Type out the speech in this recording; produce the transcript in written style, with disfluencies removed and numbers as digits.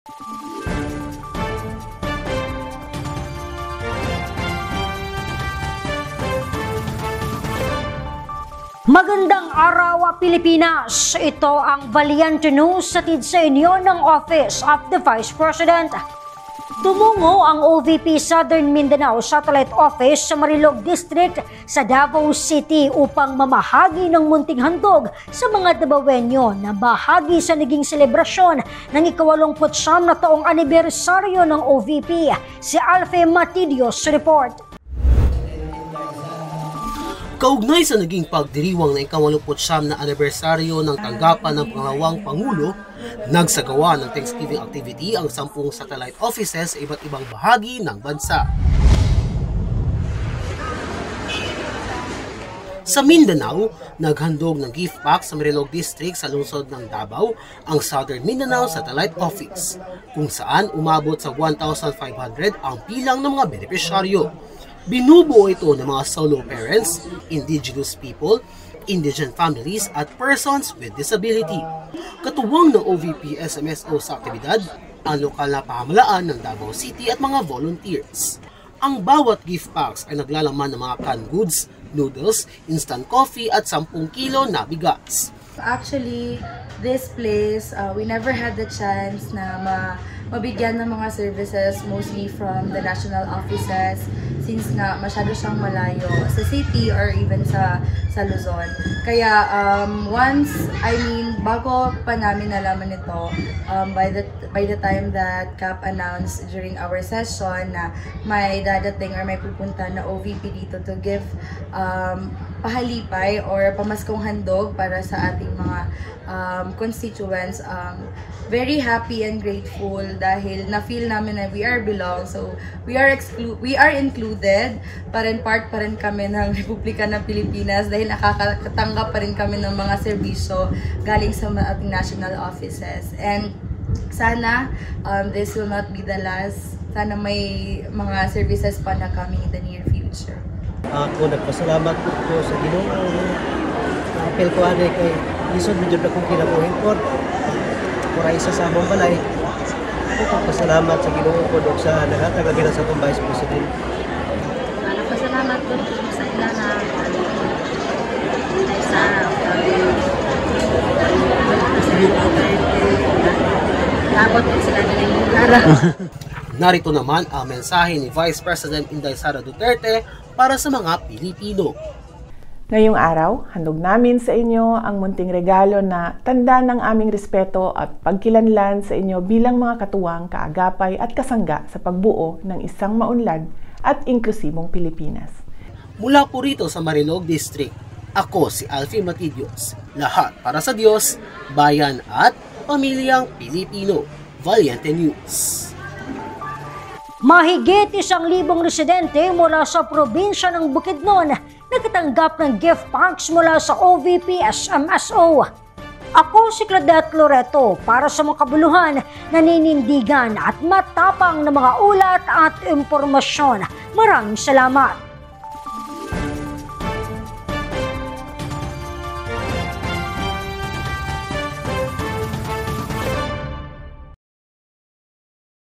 Magandang araw, Pilipinas! Ito ang Valiente News hatid sa inyo ng Office of the Vice President. Tumungo ang OVP Southern Mindanao Satellite Office sa Marilog District sa Davao City upang mamahagi ng munting handog sa mga Davaoenyo na bahagi sa naging selebrasyon ng ika-89 na taong anibersaryo ng OVP. Si Alfie Matidios report. Kaugnay sa naging pagdiriwang na ika-89 na anibersaryo ng tanggapan ng pangalawang Pangulo, nagsagawa ng Thanksgiving activity ang 10 satellite offices sa iba't ibang bahagi ng bansa. Sa Mindanao, naghandog ng gift pack sa Marilog District sa lungsod ng Davao ang Southern Mindanao Satellite Office, kung saan umabot sa 1,500 ang bilang ng mga benepisyaryo. Binubuo ito ng mga solo parents, indigenous people, indigent families at persons with disability. Katuwang ng OVP SMSO sa aktibidad, ang lokal na pamahalaan ng Davao City at mga volunteers. Ang bawat gift packs ay naglalaman ng mga canned goods, noodles, instant coffee at 10 kilo na bigas. Actually, this place, we never had the chance na mabigyan ng mga services mostly from the national offices since nga masyado siyang malayo sa city or even sa Luzon. Kaya bago pa namin nalaman ito, by the time that CAP announced during our session na may dadating or may pupunta na OVP dito to give pahalipay or pamaskong handog para sa ating mga constituents, very happy and grateful dahil na-feel namin na we are belong. So, we are included, part pa rin kami ng Republika ng Pilipinas dahil nakakatanggap pa rin kami ng mga serbisyo galing sa ating national offices. And sana this will not be the last. Sana may mga services pa na coming in the near future. Ako nagpasalamat ko sa Ginoo. Apel ko ani kay lisod medyo akong kinabuhin ko. Pura isa sa among balay. Ako pasalamat sa Ginoo ko dog sa nagatag gina sa akong Vice President. Nagpasalamat ko sa ila na sa labot sila ng lugar. Narito naman ang mensahe ni Vice President Inday Sara Duterte para sa mga Pilipino. Ngayong araw, handog namin sa inyo ang munting regalo na tanda ng aming respeto at pagkilanlan sa inyo bilang mga katuwang, kaagapay at kasangga sa pagbuo ng isang maunlad at inklusibong Pilipinas. Mula po rito sa Marilog District, ako si Alfie Matidios. Lahat para sa Diyos, bayan at pamilyang Pilipino. Valiente News. Mahigit 1,000 residente mula sa probinsya ng Bukidnon nagkatanggap ng gift packs mula sa OVP SMSO. Ako si Claudette Loreto para sa makabuluhan, naninindigan at matapang na mga ulat at impormasyon. Maraming salamat!